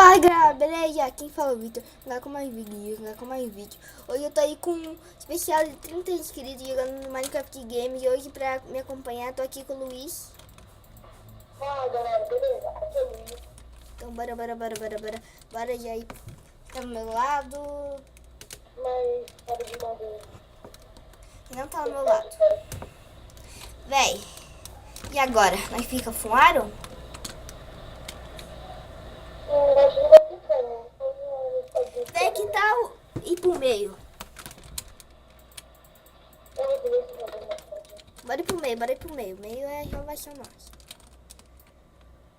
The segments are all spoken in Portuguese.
Fala galera, beleza? Quem fala é o Victor, lá com mais vídeos, Hoje eu tô aí com um especial de 30 inscritos jogando no Minecraft Games. E hoje pra me acompanhar, tô aqui com o Luiz. Fala galera, beleza? Aqui é o Luiz. Então bora já aí. Tá do meu lado. Mas para de mandar. Não tá do meu lado. Véi, e agora? Nós fica fumaram? Acho que não vai ficar, não. Véi, que tal ir pro meio? Bora ir pro meio. Meio já vai ser nós.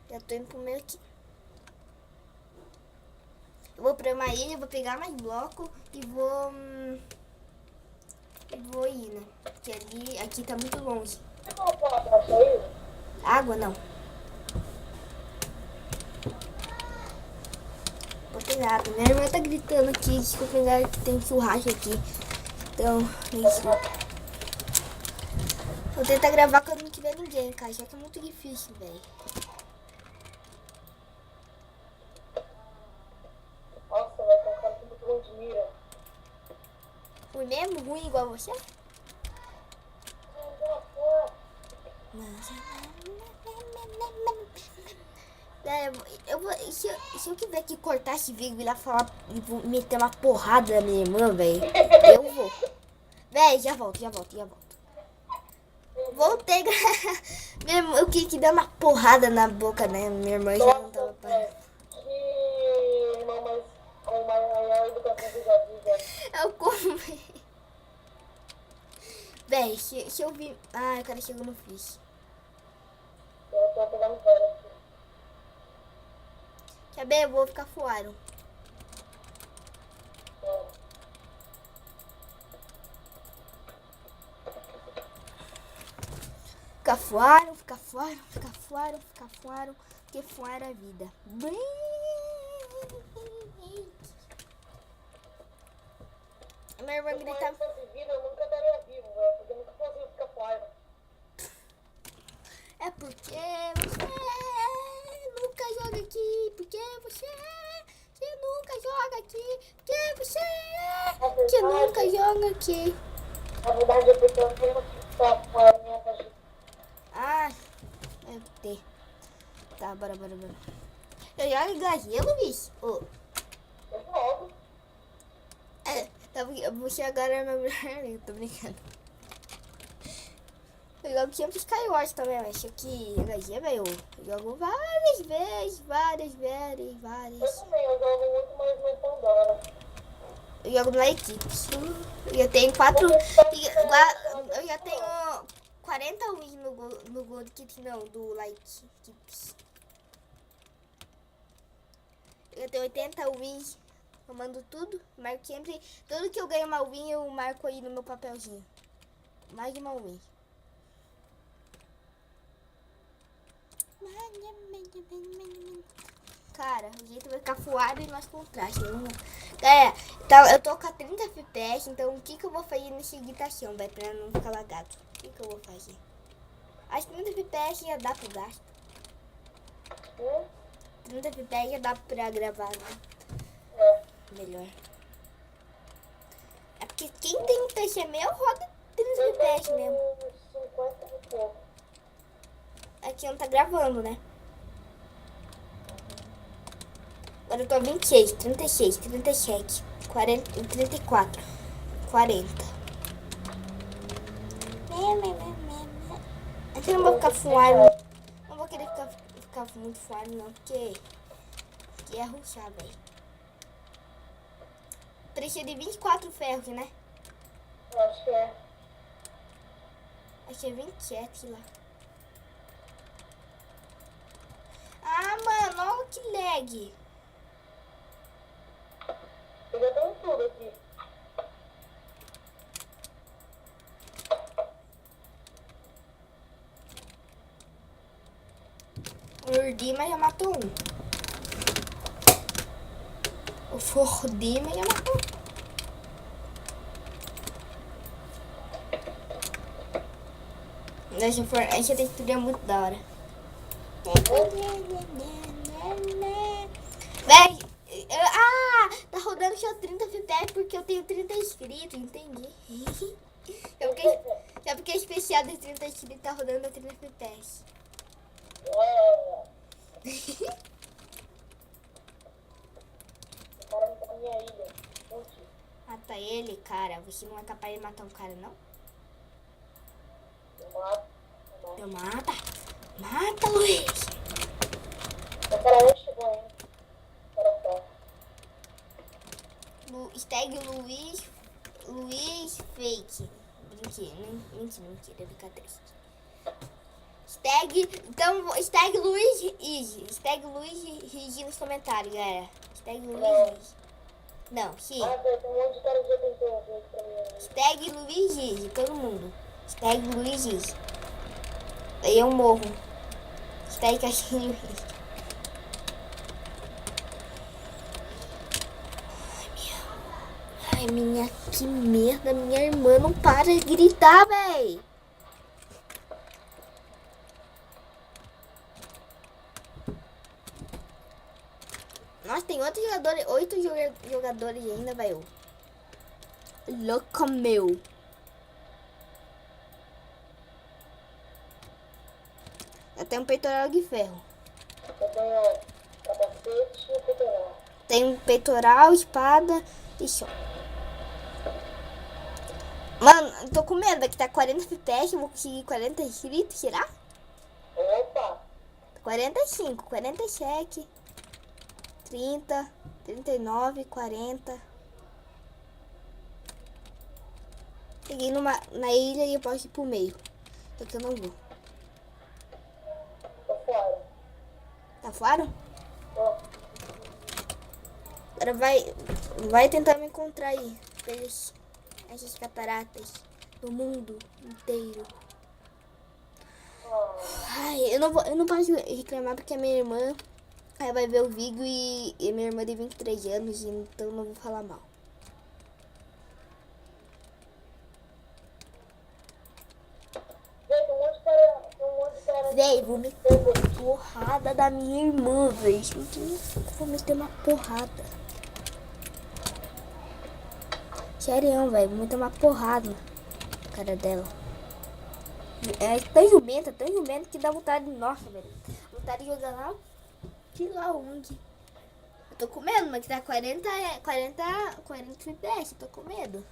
Já tô indo pro meio aqui. Eu vou pra uma ilha, vou pegar mais bloco e vou ir, né? Porque aqui tá muito longe. Água não. Vou pegar água. Minha irmã tá gritando aqui que eu pegar que tem churrasco aqui. Então, isso. Vou tentar gravar quando não tiver ninguém, cara. Já que é muito difícil, velho. Nossa, vai ter um cara que muito bom de mira. Fui mesmo ruim igual você? Se eu tiver que cortar esse vídeo e lá falar e vou meter uma porrada na minha irmã, velho, eu vou. Véi, já volto. Voltei, mesmo eu queria que dar uma porrada na boca, né? Minha irmã já não tava parando. Que irmão mais com maior educação do Javi. Eu como. Véi, se eu vi. Ah, o cara chegou no fish. Eu tô pegando velho aqui. Quer ver? Eu vou ficar fora. Ficar fora, porque fora é vida. A minha irmã grita. Se fosse vida, eu nunca estaria vivo, velho. Porque eu nunca consigo ficar fora. É porque você nunca joga aqui. Porque você nunca joga aqui. Porque você nunca joga aqui. Na verdade, é porque eu tenho que ficar fora minha caixa. Ah, é ter. Tá, bora. Eu já engajei, Luiz. Oh. Eu jogo. Você agora é meu melhor amigo, tô brincando. Eu jogo sempre Skywars também, mas isso aqui engajei, velho. Eu jogo várias vezes. Eu também, eu jogo muito mais no Pandora. Eu jogo na equipe. Eu já tenho 4. Eu já tenho 40 wins no Gold Kit, não, do Like Equipes. Eu tenho 80 wins. Eu mando tudo. Marco sempre. Tudo que eu ganho uma win, eu marco aí no meu papelzinho. Mais de uma win. Cara, o jeito vai ficar fuado e mais contraste. Galera, então, eu tô com a 30 FPS, então o que eu vou fazer nessa editação, vai, pra não ficar lagado? O que eu vou fazer? As 30 FPS já dá pro gasto. 30 FPS já dá pra gravar, né? Melhor. É porque quem tem um PC meu roda 30 FPS mesmo. 50 e pouco. Aqui não tá gravando, né? Agora eu tô 26, 36, 37, 40, 34, 40. Aqui eu não vou ficar fuado. Não vou querer ficar muito fuado, não, porque é ruxar, velho. Precisa de 24 ferros, né? Eu acho que é. Acho que é 27 lá. Ah, mano, olha que lag. Eu já tenho tudo aqui. O Urdima já matou um. O Fordima já matou um. Essa textura é muito da hora. Véi, inscritos, entendi. É porque a especial de 30 inscritos tá rodando a 30 FPS. É. O cara não tá na minha ilha. Onde? Mata ele, cara. Você não é capaz de matar um cara, não? Eu mato. Então mata. Mata, Luiz. O cara nem chegou ainda. O cara tá. Hashtag Luiz Fake. Mentira, brincadeira. Hashtag Luiz Ige. Hashtag Luiz Ige nos comentários, galera. Hashtag Luiz Ige. Não, sim. Ah, velho, tem um monte de cara que já tentou ver pra mim. Hashtag Luiz Ige, todo mundo. Hashtag Luiz Ige. Aí eu morro. Hashtag Cachinho Ige. Ai, que merda. Minha irmã não para de gritar, véi. Nossa, tem outros jogadores, 8 jogadores ainda, velho. Louco, meu. Eu tenho um peitoral de ferro. Eu tenho capacete e peitoral. Tem um peitoral, espada e chão. Mano, eu tô com medo, que tá 40 FPS, eu vou conseguir 40 inscritos, será? Opa! 45, 47, 30, 39, 40. Cheguei na ilha e eu posso ir pro meio. Só que eu não vou. Tô fora. Tá fora? Tô. Agora vai tentar me encontrar aí. Essas cataratas do mundo inteiro. Ai, eu não posso reclamar porque a minha irmã vai ver o vídeo e minha irmã tem 23 anos, então não vou falar mal. Véi, tem um monte de cara. Véi, vou meter uma porrada da minha irmã, véi. Vou meter uma porrada. Sério, velho. Vou meter uma porrada na cara dela. É tão jumenta que dá vontade. Nossa, velho. Vontade de jogar lá. Que lá onde? Eu tô com medo, mas que tá 40 FPS. Eu tô com medo.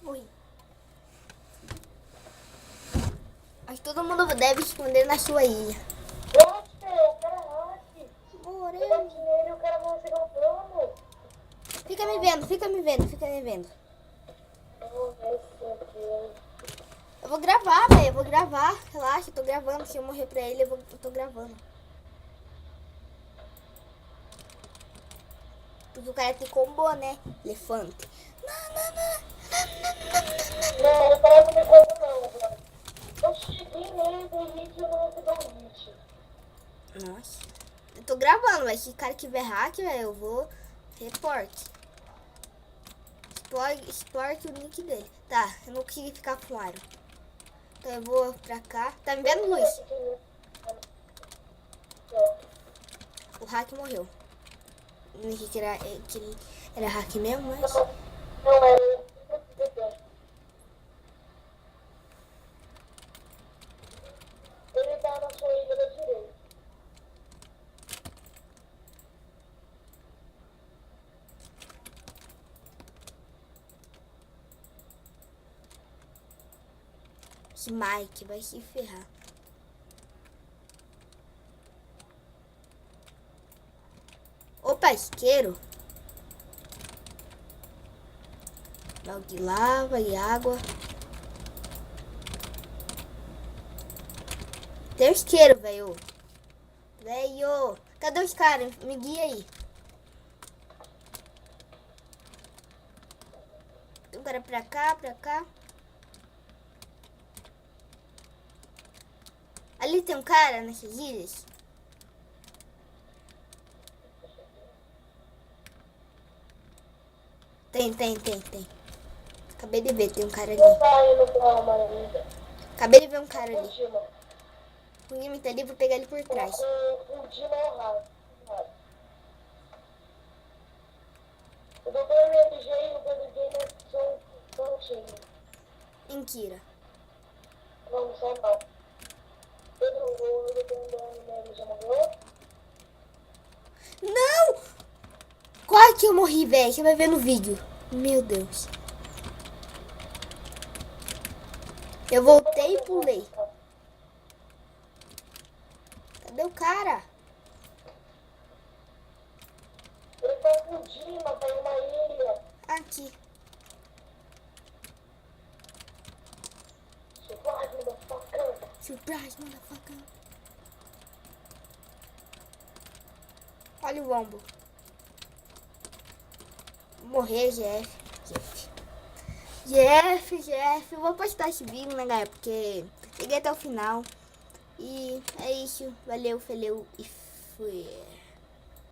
Oi. Mas todo mundo deve esconder na sua ilha. Nossa, o cara rache. Morei. Eu bati nele e o cara não chegou no plano. Fica me vendo. Eu vou gravar, velho. Eu vou gravar. Relaxa, eu tô gravando. Se eu morrer pra ele, eu tô gravando. Porque o cara tem combo, né? Elefante. Não, o cara não me conta não, mano. Eu cheguei nele, dei hit e eu não recebi um hit. Nossa. Eu tô gravando, mas se o cara tiver hack, velho, eu vou report. Explore o link dele. Tá, eu não consegui ficar com o aro. Então eu vou pra cá. Tá me vendo, Luiz? O hack morreu. Não sei que ele era hack mesmo, mas... Não, era... Ele tá na sua ilha da direita. Esse Mike vai se ferrar. Opa, isqueiro. Balde de lava e água. Tem isqueiro, velho. Velho. Cadê os caras? Me guia aí. Tem um cara pra cá. Ali tem um cara nessas ilhas. Tem. Acabei de ver, tem um cara ali. Não tá indo pra uma ilha. Acabei de ver um cara ali. Última. O Jimmy tá ali, vou pegar ele por trás. O Dino Honrado. O doutor MG e o Pedro Gamer são time. Mentira. Não são não. Pedro, o doutor MG já morreu? Não! Quase que eu morri, velho. Você vai ver no vídeo. Meu Deus. Eu voltei e pulei. Cadê o cara? Ele tá com o Dima, tá em uma ilha. Aqui. Surprise, motherfucker. Surprise, motherfucker. Olha o ombro. Vou morrer, Jeff. Eu vou postar esse vídeo, né, galera? Porque cheguei até o final. E é isso. Valeu, e fui.